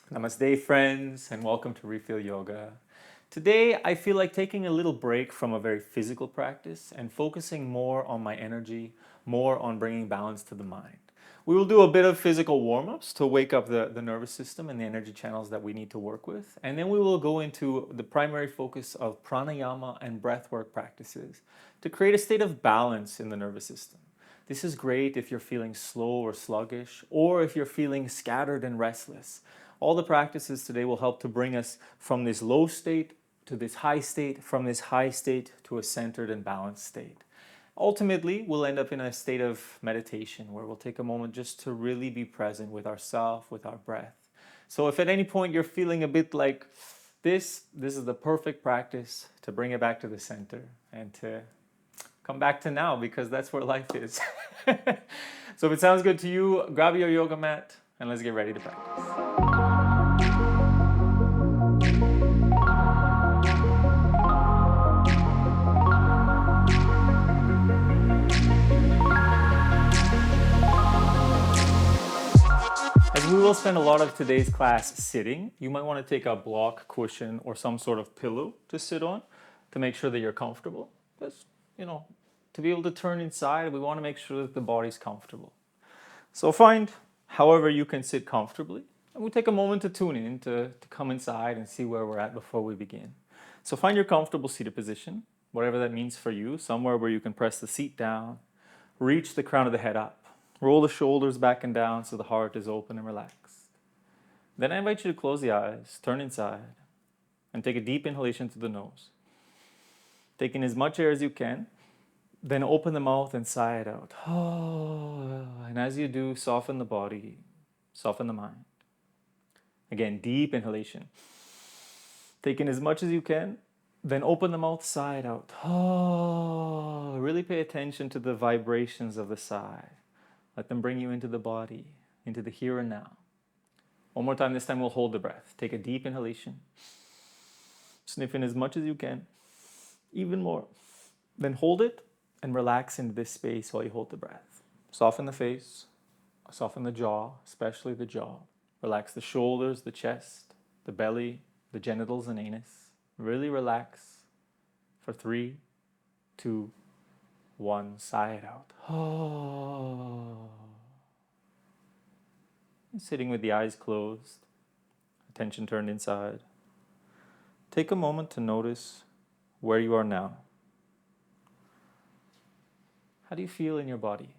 Namaste, friends, and welcome to Refeel Yoga. Today, I feel like taking a little break from a very physical practice and focusing more on my energy, more on bringing balance to the mind. We will do a bit of physical warm ups to wake up the nervous system and the energy channels that we need to work with. And then we will go into the primary focus of pranayama and breathwork practices to create a state of balance in the nervous system. This is great if you're feeling slow or sluggish, or if you're feeling scattered and restless. All the practices today will help to bring us from this low state to this high state, from this high state to a centered and balanced state. Ultimately, we'll end up in a state of meditation where we'll take a moment just to really be present with ourselves, with our breath. So if at any point you're feeling a bit like this is the perfect practice to bring it back to the center and to come back to now, because that's where life is. So if it sounds good to you, grab your yoga mat and let's get ready to practice. As we will spend a lot of today's class sitting, you might want to take a block, cushion, or some sort of pillow to sit on to make sure that you're comfortable. Because, to be able to turn inside, we want to make sure that the body's comfortable. So find however you can sit comfortably. And we'll take a moment to tune in, to come inside and see where we're at before we begin. So find your comfortable seated position, whatever that means for you, somewhere where you can press the seat down, reach the crown of the head up. Roll the shoulders back and down so the heart is open and relaxed. Then I invite you to close the eyes, turn inside, and take a deep inhalation through the nose. Take in as much air as you can, then open the mouth and sigh it out. And as you do, soften the body, soften the mind. Again, deep inhalation. Take in as much as you can, then open the mouth, sigh it out. Really pay attention to the vibrations of the sigh. Let them bring you into the body, into the here and now. One more time, this time we'll hold the breath. Take a deep inhalation. Sniff in as much as you can, even more. Then hold it and relax into this space while you hold the breath. Soften the face, soften the jaw, especially the jaw. Relax the shoulders, the chest, the belly, the genitals and anus. Really relax for 3, 2, 1, sigh it out. Sitting with the eyes closed, attention turned inside. Take a moment to notice where you are now. How do you feel in your body?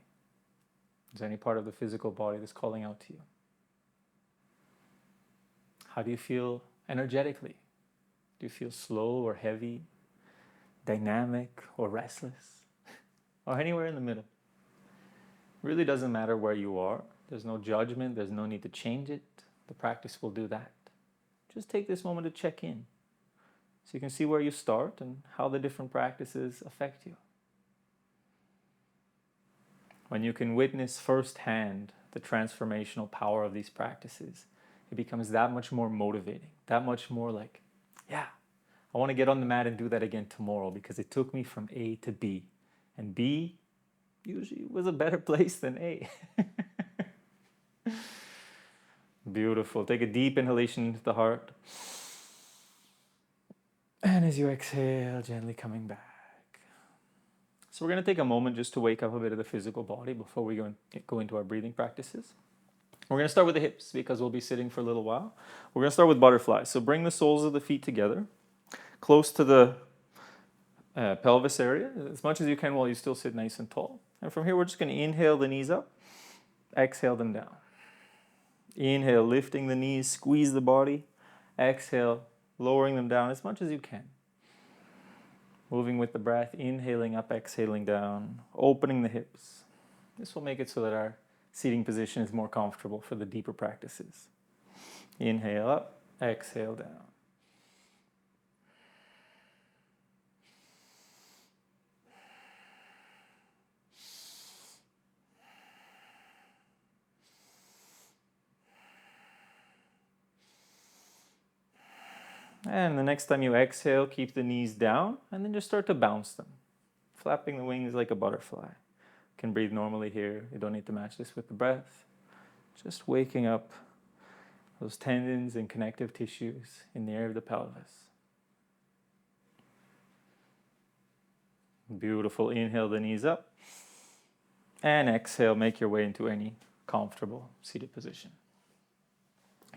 Is there any part of the physical body that's calling out to you? How do you feel energetically? Do you feel slow or heavy, dynamic or restless? Or anywhere in the middle. Really doesn't matter where you are. There's no judgment. There's no need to change it. The practice will do that. Just take this moment to check in so you can see where you start and how the different practices affect you. When you can witness firsthand the transformational power of these practices, it becomes that much more motivating, that much more like, yeah, I want to get on the mat and do that again tomorrow because it took me from A to B. And B usually was a better place than A. Beautiful. Take a deep inhalation into the heart. And as you exhale, gently coming back. So we're going to take a moment just to wake up a bit of the physical body before we go into our breathing practices. We're going to start with the hips because we'll be sitting for a little while. We're going to start with butterflies. So bring the soles of the feet together, close to the pelvis area, as much as you can while you still sit nice and tall. And from here, we're just going to inhale the knees up, exhale them down. Inhale, lifting the knees, squeeze the body. Exhale, lowering them down as much as you can. Moving with the breath, inhaling up, exhaling down, opening the hips. This will make it so that our seating position is more comfortable for the deeper practices. Inhale up, exhale down. And the next time you exhale, keep the knees down and then just start to bounce them. Flapping the wings like a butterfly. You can breathe normally here. You don't need to match this with the breath. Just waking up those tendons and connective tissues in the area of the pelvis. Beautiful. Inhale the knees up. And exhale, make your way into any comfortable seated position.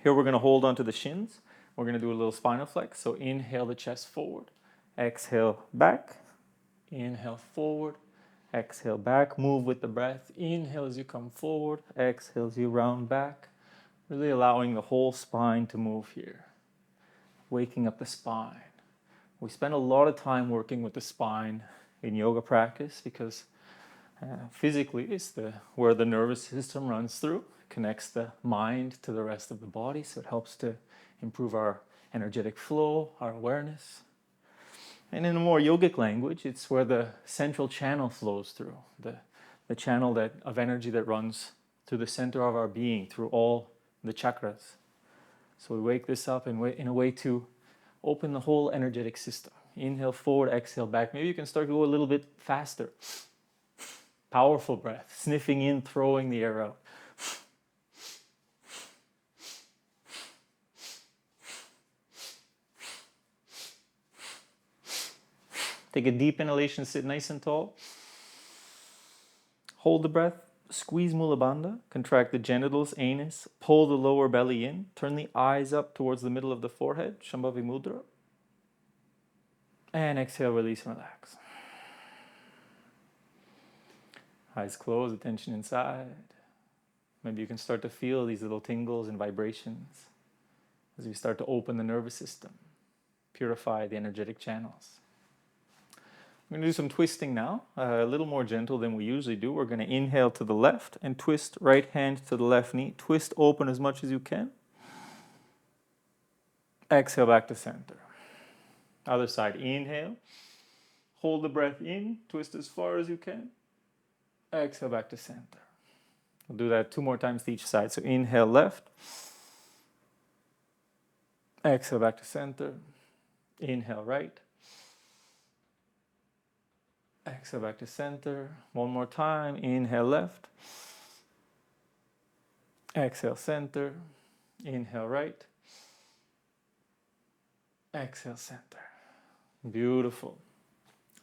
Here we're going to hold onto the shins. We're going to do a little spinal flex. So inhale the chest forward. Exhale back. Inhale forward. Exhale back. Move with the breath. Inhale as you come forward. Exhale as you round back. Really allowing the whole spine to move here. Waking up the spine. We spend a lot of time working with the spine in yoga practice because physically it's where the nervous system runs through, connects the mind to the rest of the body, so it helps to improve our energetic flow, our awareness. And in a more yogic language, it's where the central channel flows through, the channel of energy that runs through the center of our being, through all the chakras. So we wake this up in a way to open the whole energetic system. Inhale forward, exhale back. Maybe you can start to go a little bit faster. Powerful breath, sniffing in, throwing the air out. Take a deep inhalation, sit nice and tall. Hold the breath, squeeze Mula Bandha, contract the genitals, anus, pull the lower belly in, turn the eyes up towards the middle of the forehead, Shambhavi Mudra. And exhale, release and relax. Eyes closed, attention inside. Maybe you can start to feel these little tingles and vibrations as we start to open the nervous system, purify the energetic channels. We're going to do some twisting now, a little more gentle than we usually do. We're going to inhale to the left and twist right hand to the left knee. Twist open as much as you can. Exhale back to center. Other side, inhale. Hold the breath in, twist as far as you can. Exhale back to center. We'll do that 2 more times to each side. So inhale left. Exhale back to center. Inhale right. Exhale back to center. 1 more time. Inhale left. Exhale center. Inhale right. Exhale center. Beautiful.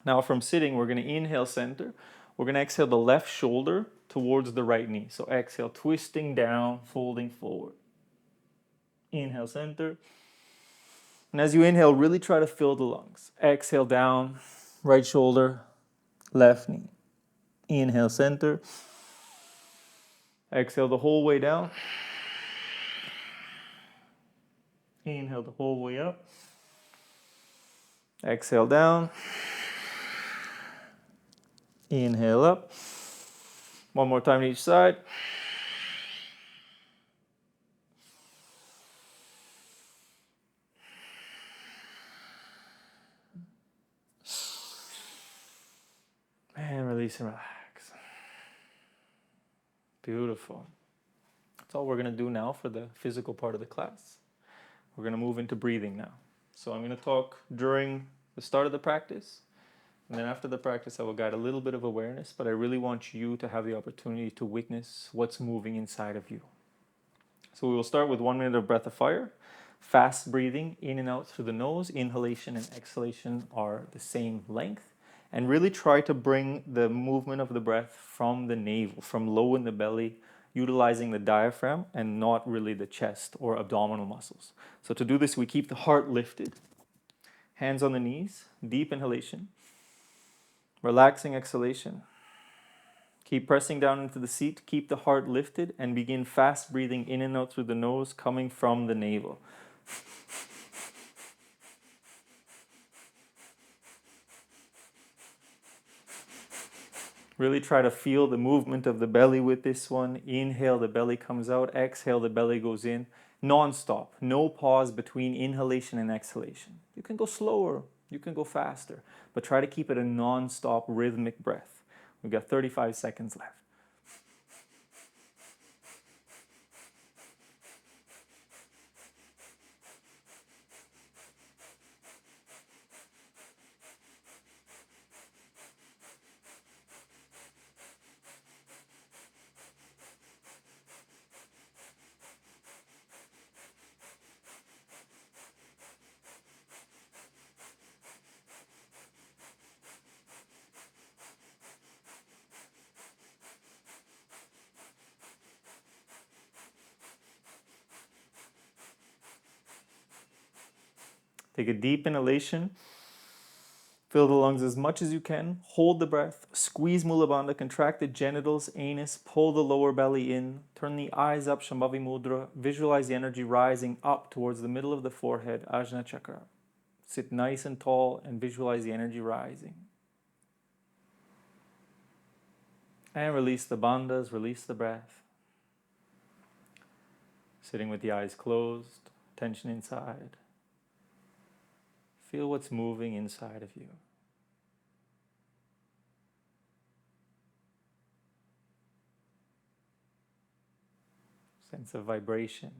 Now from sitting, we're going to inhale center. We're going to exhale the left shoulder towards the right knee. So exhale, twisting down, folding forward. Inhale center. And as you inhale, really try to fill the lungs. Exhale down, right shoulder, left knee. Inhale center. Exhale the whole way down. Inhale the whole way up. Exhale down. Inhale up. 1 more time each side. And release and relax. Beautiful. That's all we're going to do now for the physical part of the class. We're going to move into breathing now. So I'm going to talk during the start of the practice. And then after the practice, I will guide a little bit of awareness, but I really want you to have the opportunity to witness what's moving inside of you. So we will start with 1 minute of breath of fire. Fast breathing in and out through the nose. Inhalation and exhalation are the same length. And really try to bring the movement of the breath from the navel, from low in the belly, utilizing the diaphragm and not really the chest or abdominal muscles. So to do this, we keep the heart lifted. Hands on the knees, deep inhalation. Relaxing exhalation. Keep pressing down into the seat, keep the heart lifted, and begin fast breathing in and out through the nose, coming from the navel. Really try to feel the movement of the belly with this one. Inhale, the belly comes out. Exhale, the belly goes in. Non-stop. No pause between inhalation and exhalation. You can go slower. You can go faster. But try to keep it a non-stop rhythmic breath. We've got 35 seconds left. Take a deep inhalation. Fill the lungs as much as you can. Hold the breath. Squeeze Mula Bandha. Contract the genitals, anus. Pull the lower belly in. Turn the eyes up, Shambhavi Mudra. Visualize the energy rising up towards the middle of the forehead, Ajna Chakra. Sit nice and tall and visualize the energy rising. And release the bandhas, release the breath. Sitting with the eyes closed, tension inside. Feel what's moving inside of you. Sense of vibration,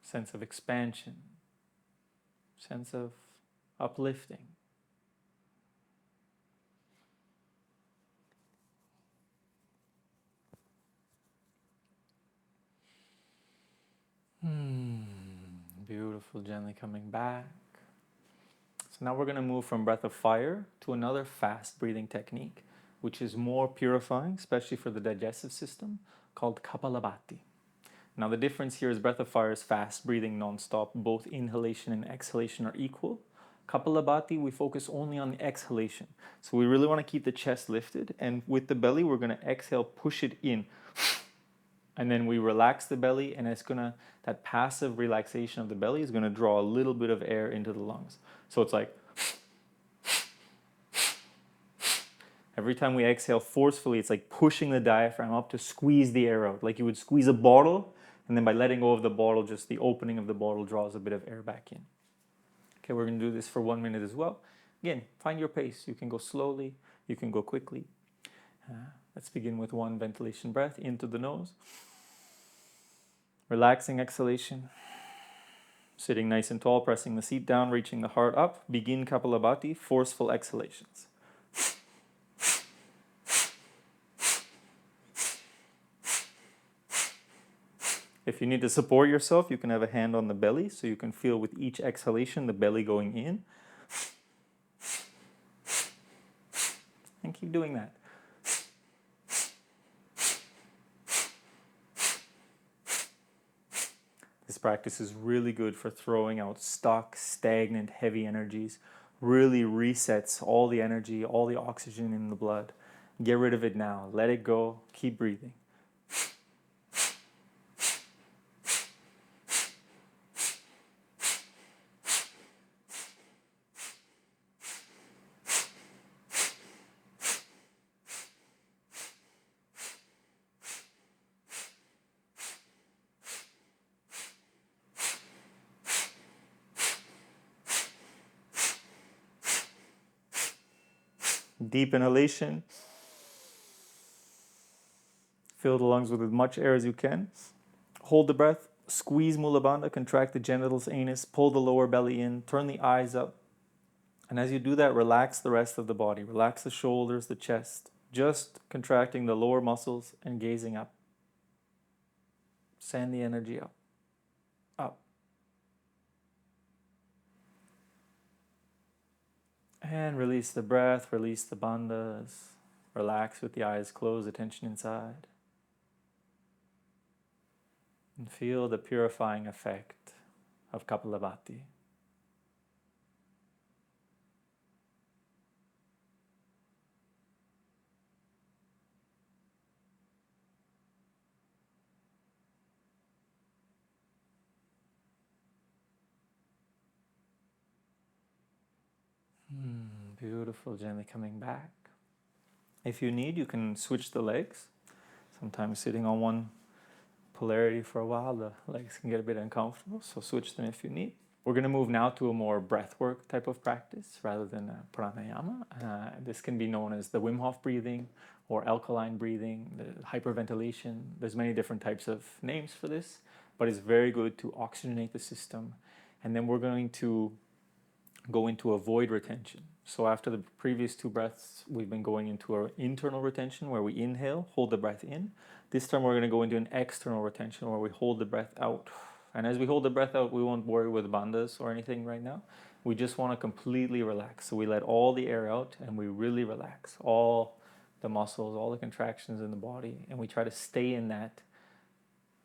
sense of expansion, sense of uplifting. Beautiful, gently coming back. So now we're going to move from breath of fire to another fast breathing technique, which is more purifying, especially for the digestive system, called Kapalabhati. Now the difference here is breath of fire is fast breathing non-stop. Both inhalation and exhalation are equal. Kapalabhati, we focus only on the exhalation. So we really want to keep the chest lifted, and with the belly, we're going to exhale, push it in. And then we relax the belly, and that passive relaxation of the belly is going to draw a little bit of air into the lungs. So it's like, every time we exhale forcefully, it's like pushing the diaphragm up to squeeze the air out. Like you would squeeze a bottle, and then by letting go of the bottle, just the opening of the bottle draws a bit of air back in. Okay, we're going to do this for 1 minute as well. Again, find your pace. You can go slowly, you can go quickly. Let's begin with one ventilation breath into the nose. Relaxing exhalation. Sitting nice and tall, pressing the seat down, reaching the heart up. Begin Kapalabhati, forceful exhalations. If you need to support yourself, you can have a hand on the belly so you can feel with each exhalation the belly going in. And keep doing that. This practice is really good for throwing out stuck, stagnant, heavy energies. Really resets all the energy, all the oxygen in the blood. Get rid of it now. Let it go. Keep breathing. Deep inhalation. Fill the lungs with as much air as you can. Hold the breath. Squeeze Mula Bandha. Contract the genitals, anus. Pull the lower belly in. Turn the eyes up. And as you do that, relax the rest of the body. Relax the shoulders, the chest. Just contracting the lower muscles and gazing up. Send the energy up. Up. And release the breath, release the bandhas. Relax with the eyes closed, attention inside. And feel the purifying effect of Kapalabhati. Beautiful, gently coming back. If you need, you can switch the legs. Sometimes sitting on one polarity for a while, the legs can get a bit uncomfortable, so switch them if you need. We're going to move now to a more breathwork type of practice rather than pranayama. This can be known as the Wim Hof breathing or alkaline breathing, the hyperventilation. There's many different types of names for this, but it's very good to oxygenate the system. And then we're going to go into a void retention. So after the previous two breaths, we've been going into our internal retention where we inhale, hold the breath in. This time we're going to go into an external retention where we hold the breath out. And as we hold the breath out, we won't worry with bandhas or anything right now. We just want to completely relax. So we let all the air out and we really relax all the muscles, all the contractions in the body. And we try to stay in that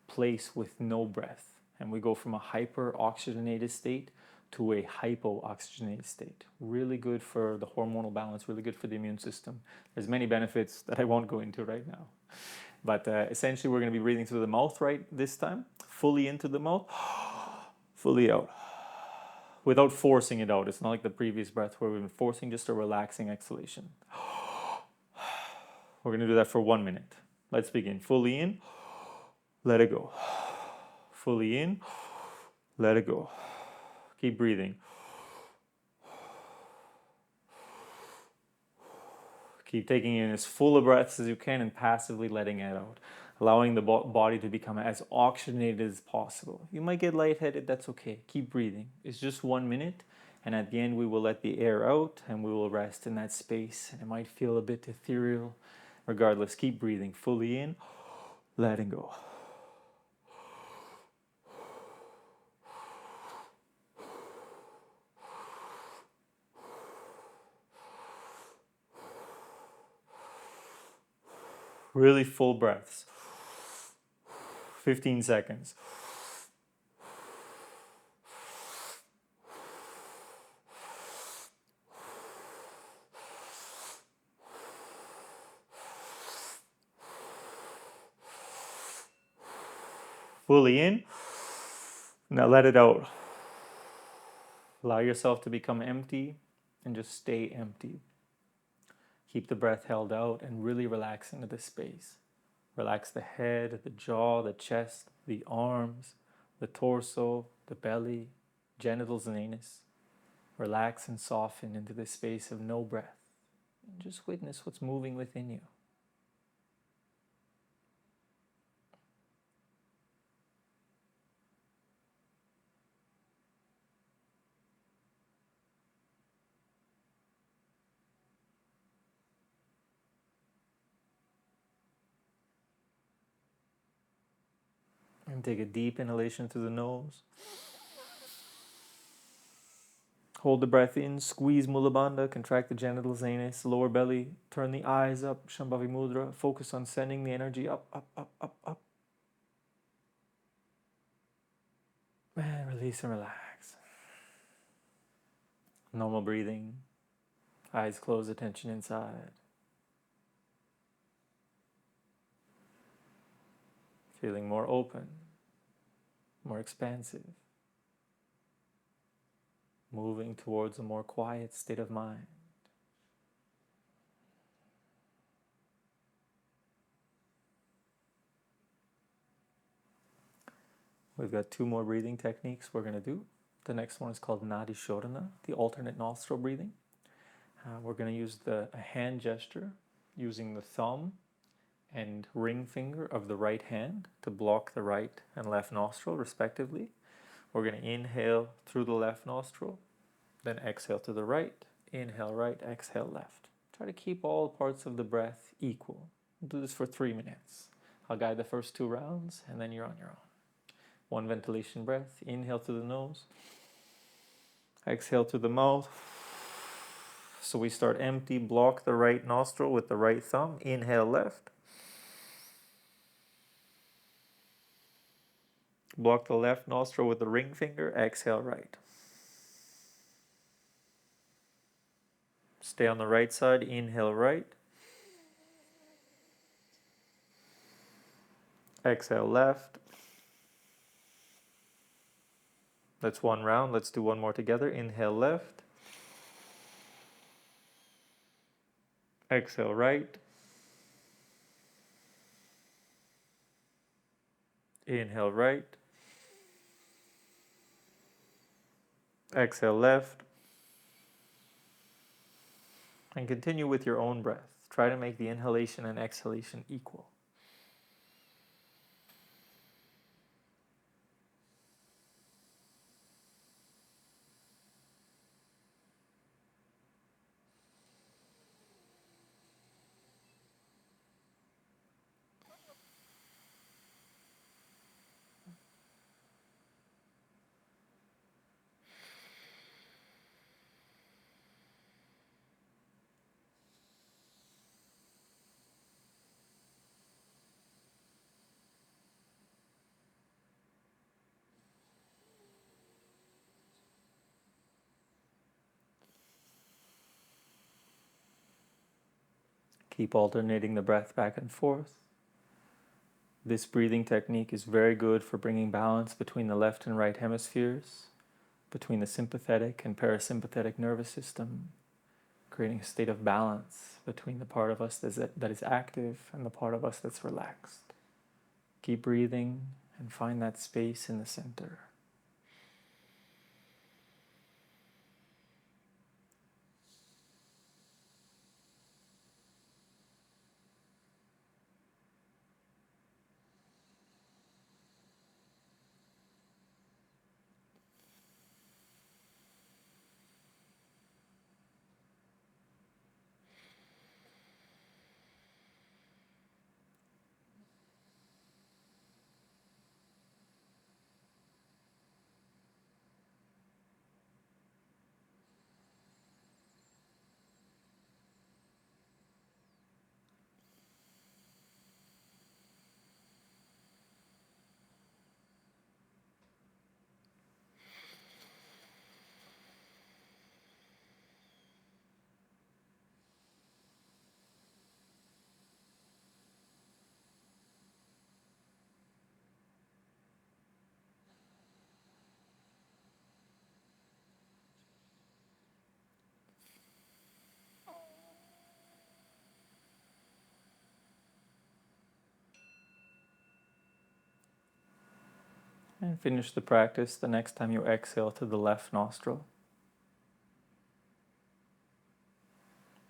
place with no breath. And we go from a hyper oxygenated state to a hypooxygenated state. Really good for the hormonal balance, really good for the immune system. There's many benefits that I won't go into right now. But essentially, we're going to be breathing through the mouth right this time, fully into the mouth, fully out, without forcing it out. It's not like the previous breath where we've been forcing, just a relaxing exhalation. We're going to do that for 1 minute. Let's begin. Fully in, let it go. Fully in, let it go. Keep breathing. Keep taking in as full a breaths as you can and passively letting it out, allowing the body to become as oxygenated as possible. You might get lightheaded, that's okay. Keep breathing. It's just 1 minute, and at the end we will let the air out and we will rest in that space. And it might feel a bit ethereal. Regardless, keep breathing. Fully in, letting go. Really full breaths. 15 seconds. Fully in. Now let it out. Allow yourself to become empty and just stay empty. Keep the breath held out and really relax into this space. Relax the head, the jaw, the chest, the arms, the torso, the belly, genitals and anus. Relax and soften into this space of no breath. And just witness what's moving within you. And take a deep inhalation through the nose. Hold the breath in, squeeze Mula Bandha, contract the genitals, anus, lower belly, turn the eyes up, Shambhavi Mudra, focus on sending the energy up, up, up, up, up. And release and relax. Normal breathing, eyes closed, attention inside. Feeling more open, more expansive. Moving towards a more quiet state of mind. We've got 2 more breathing techniques we're going to do. The next one is called Nadi Shodhana, the alternate nostril breathing. We're going to use a hand gesture using the thumb and ring finger of the right hand to block the right and left nostril respectively. We're going to inhale through the left nostril, then exhale to the right, inhale right, exhale left. Try to keep all parts of the breath equal. We'll do this for 3 minutes. I'll guide the first 2 rounds and then you're on your own. 1 ventilation breath, inhale through the nose, exhale through the mouth. So we start empty, block the right nostril with the right thumb, inhale left. Block the left nostril with the ring finger, exhale right. Stay on the right side, inhale right. Exhale left. That's 1 round. Let's do 1 more together. Inhale left. Exhale right. Inhale right. Exhale left. And continue with your own breath. Try to make the inhalation and exhalation equal. Keep alternating the breath back and forth. This breathing technique is very good for bringing balance between the left and right hemispheres, between the sympathetic and parasympathetic nervous system, creating a state of balance between the part of us that is active and the part of us that's relaxed. Keep breathing and find that space in the center. And finish the practice the next time you exhale to the left nostril.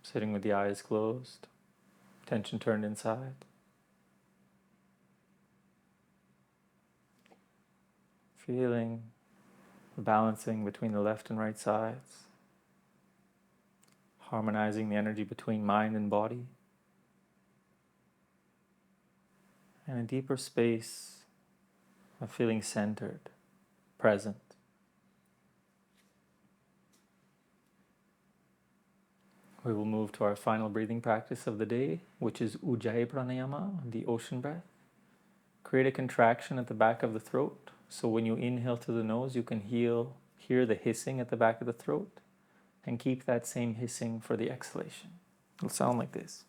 Sitting with the eyes closed, attention turned inside. Feeling the balancing between the left and right sides. Harmonizing the energy between mind and body. And a deeper space of feeling centered, present. We will move to our final breathing practice of the day, which is Ujjayi Pranayama, the ocean breath. Create a contraction at the back of the throat. So when you inhale through the nose, you can hear the hissing at the back of the throat, and keep that same hissing for the exhalation. It'll sound like this.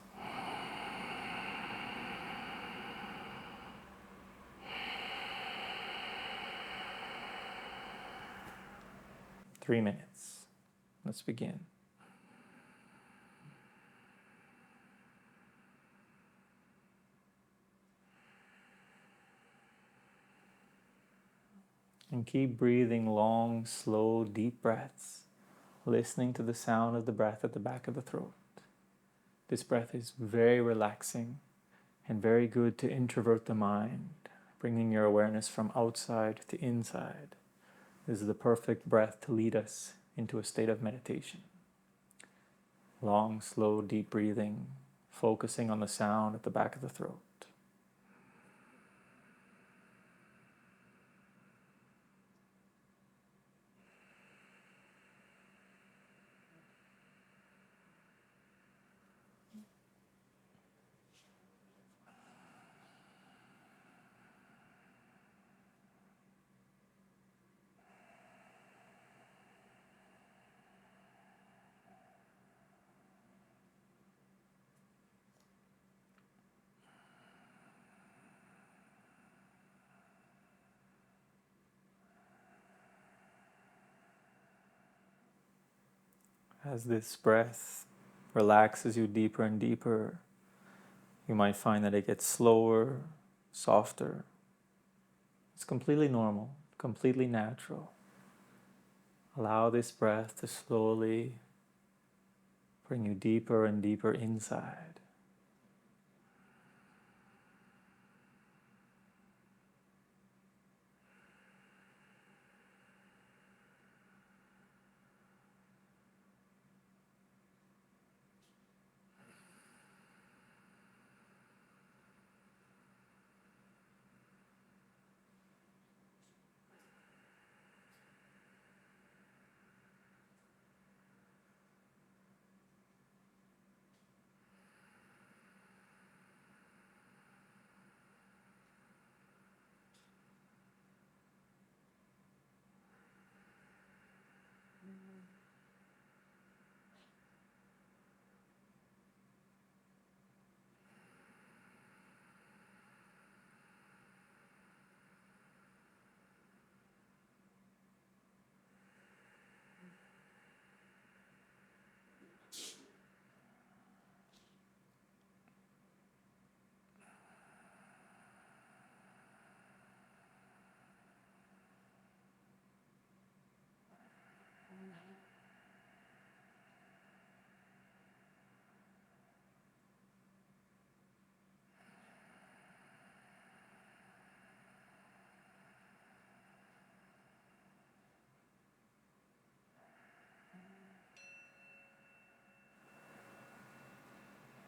3 minutes. Let's begin. And keep breathing long, slow, deep breaths, listening to the sound of the breath at the back of the throat. This breath is very relaxing and very good to introvert the mind, bringing your awareness from outside to inside. This is the perfect breath to lead us into a state of meditation. Long, slow, deep breathing, focusing on the sound at the back of the throat. As this breath relaxes you deeper and deeper, you might find that it gets slower, softer. It's completely normal, completely natural. Allow this breath to slowly bring you deeper and deeper inside.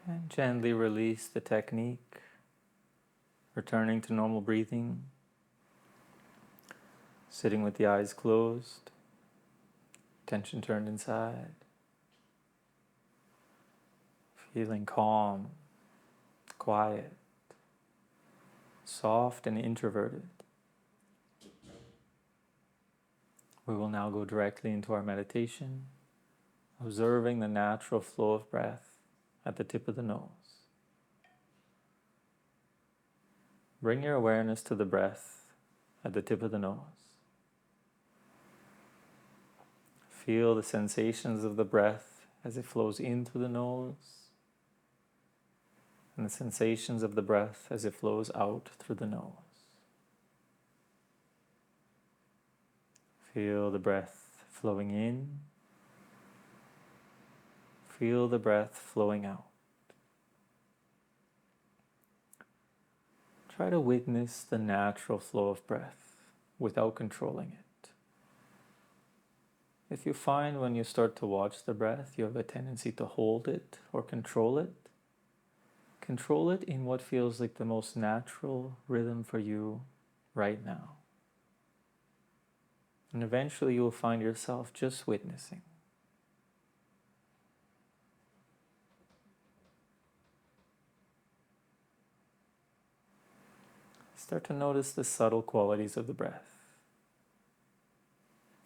And gently release the technique, returning to normal breathing, sitting with the eyes closed, attention turned inside, feeling calm, quiet, soft and introverted. We will now go directly into our meditation, observing the natural flow of breath at the tip of the nose. Bring your awareness to the breath at the tip of the nose. Feel the sensations of the breath as it flows in through the nose, and the sensations of the breath as it flows out through the nose. Feel the breath flowing in. Feel the breath flowing out. Try to witness the natural flow of breath without controlling it. If you find when you start to watch the breath, you have a tendency to hold it or control it in what feels like the most natural rhythm for you right now. And eventually you will find yourself just witnessing. Start to notice the subtle qualities of the breath.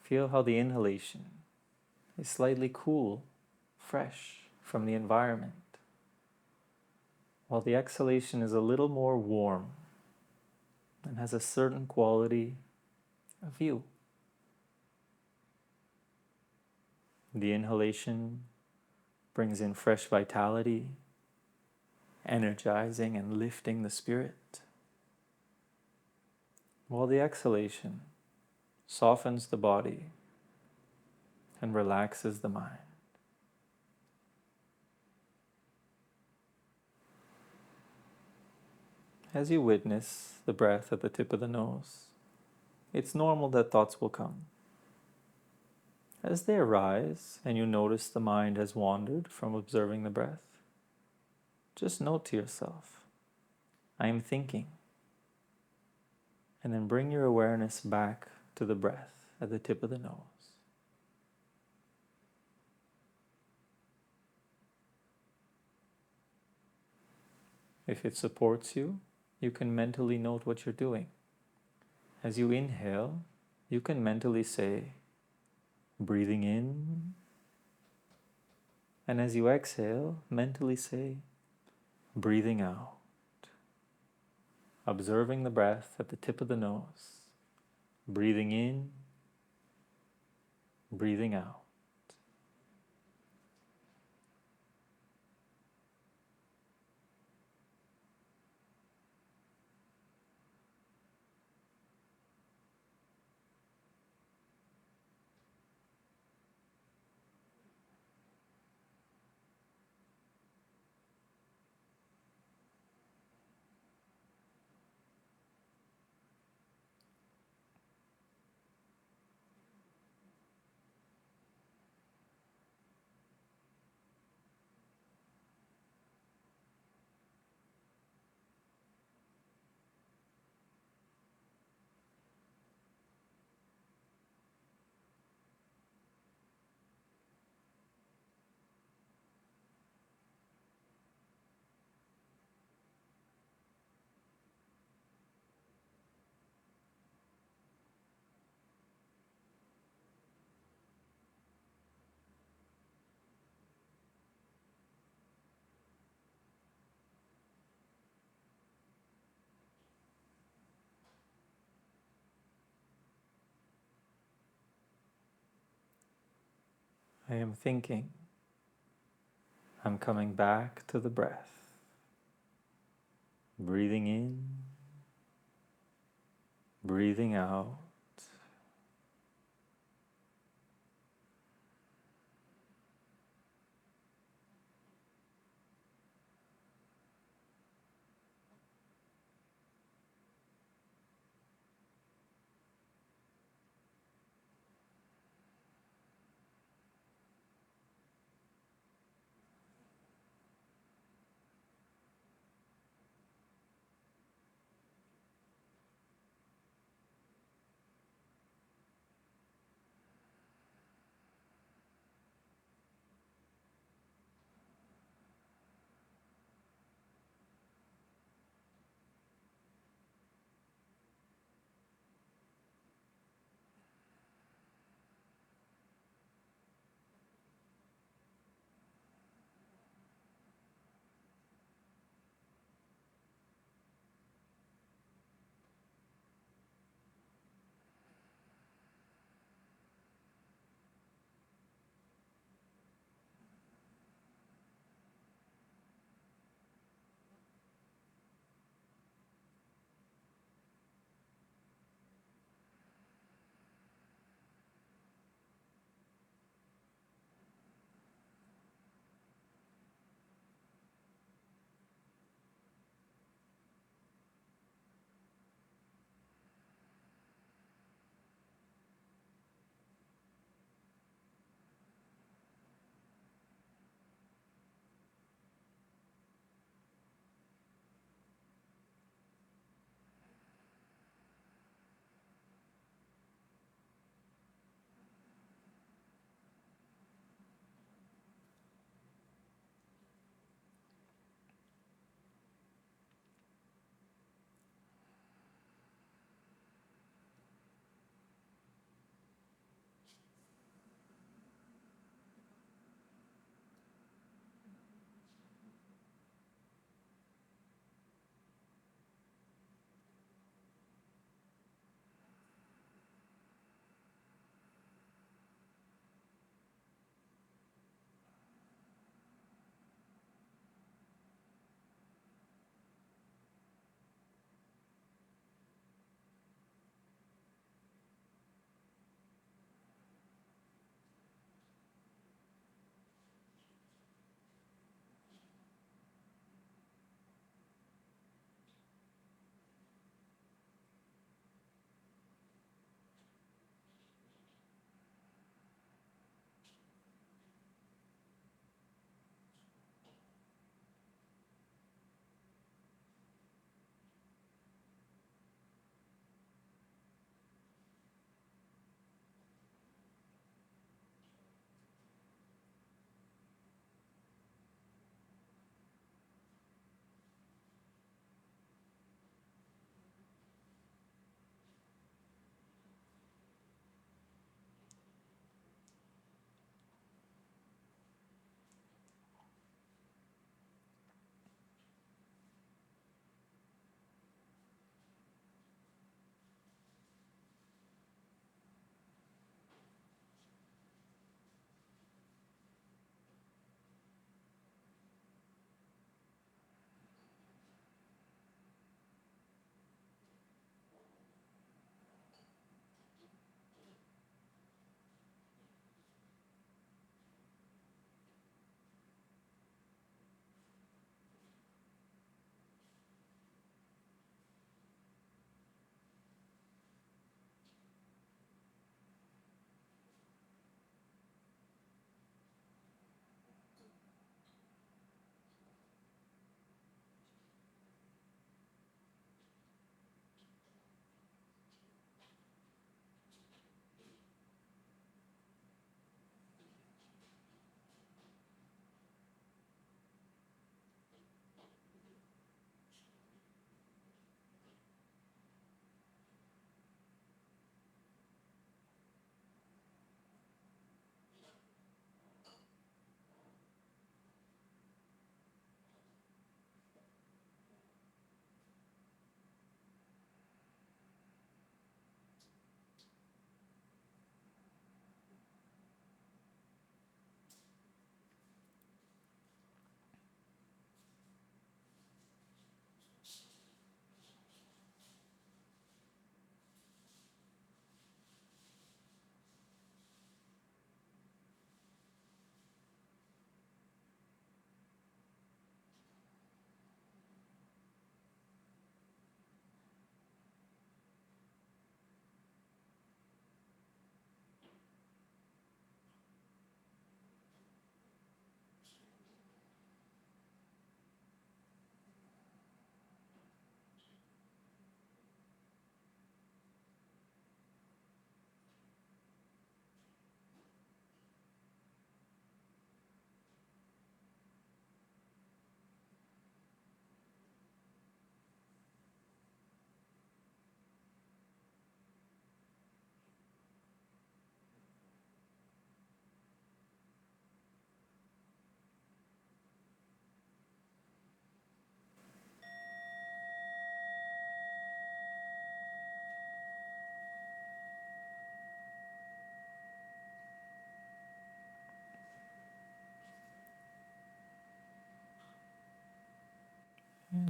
Feel how the inhalation is slightly cool, fresh from the environment, while the exhalation is a little more warm and has a certain quality of you. The inhalation brings in fresh vitality, energizing and lifting the spirit, while the exhalation softens the body and relaxes the mind. As you witness the breath at the tip of the nose, it's normal that thoughts will come. As they arise and you notice the mind has wandered from observing the breath, just note to yourself, I am thinking. And then bring your awareness back to the breath at the tip of the nose. If it supports you, you can mentally note what you're doing. As you inhale, you can mentally say, breathing in. And as you exhale, mentally say, breathing out. Observing the breath at the tip of the nose. Breathing in, breathing out. I am thinking. I'm coming back to the breath. Breathing in, breathing out.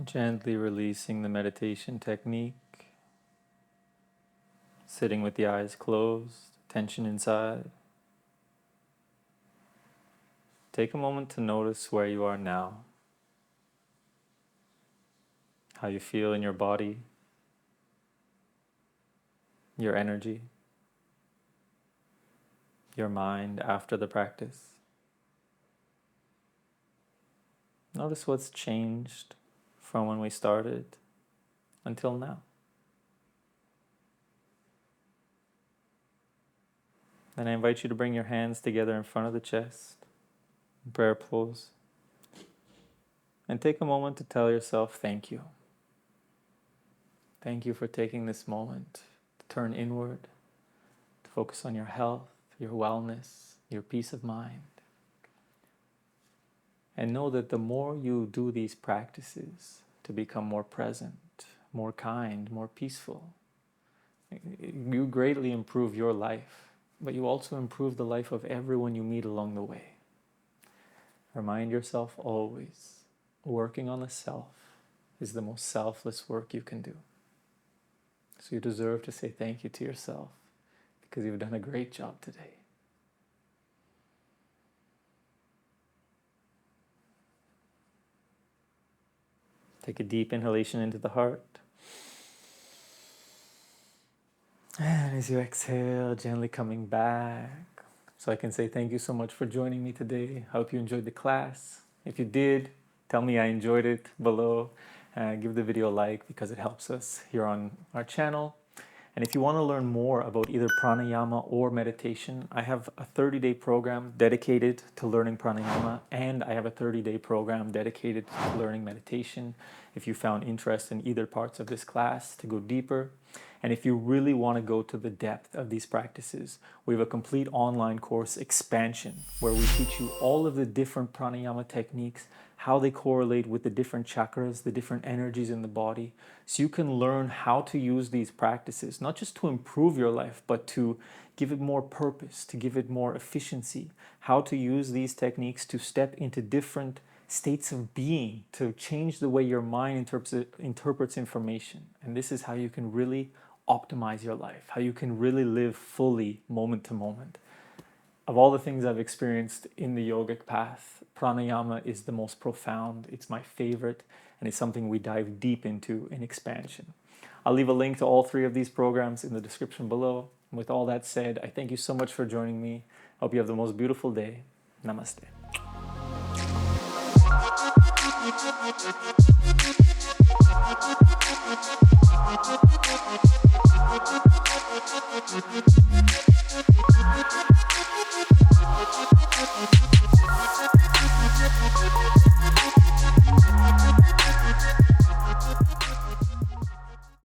Gently releasing the meditation technique. Sitting with the eyes closed, tension inside. Take a moment to notice where you are now. How you feel in your body, your energy, your mind after the practice. Notice what's changed from when we started until now. Then I invite you to bring your hands together in front of the chest, prayer pose, and take a moment to tell yourself thank you. Thank you for taking this moment to turn inward, to focus on your health, your wellness, your peace of mind. And know that the more you do these practices to become more present, more kind, more peaceful, you greatly improve your life, but you also improve the life of everyone you meet along the way. Remind yourself always, working on the self is the most selfless work you can do. So you deserve to say thank you to yourself because you've done a great job today. Take a deep inhalation into the heart. And as you exhale, gently coming back. So I can say thank you so much for joining me today. I hope you enjoyed the class. If you did, tell me I enjoyed it below. Give the video a like because it helps us here on our channel. And if you want to learn more about either pranayama or meditation, I have a 30-day program dedicated to learning pranayama, and I have a 30-day program dedicated to learning meditation. If you found interest in either parts of this class to go deeper, and if you really want to go to the depth of these practices, we have a complete online course, Expansion, where we teach you all of the different pranayama techniques, how they correlate with the different chakras, the different energies in the body, so you can learn how to use these practices, not just to improve your life, but to give it more purpose, to give it more efficiency, how to use these techniques to step into different states of being, to change the way your mind interprets information. And this is how you can really optimize your life, how you can really live fully moment to moment. Of all the things I've experienced in the yogic path, pranayama is the most profound. It's my favorite, and it's something we dive deep into in Expansion. I'll leave a link to all 3 of these programs in the description below. And with all that said, I thank you so much for joining me. I hope you have the most beautiful day. Namaste.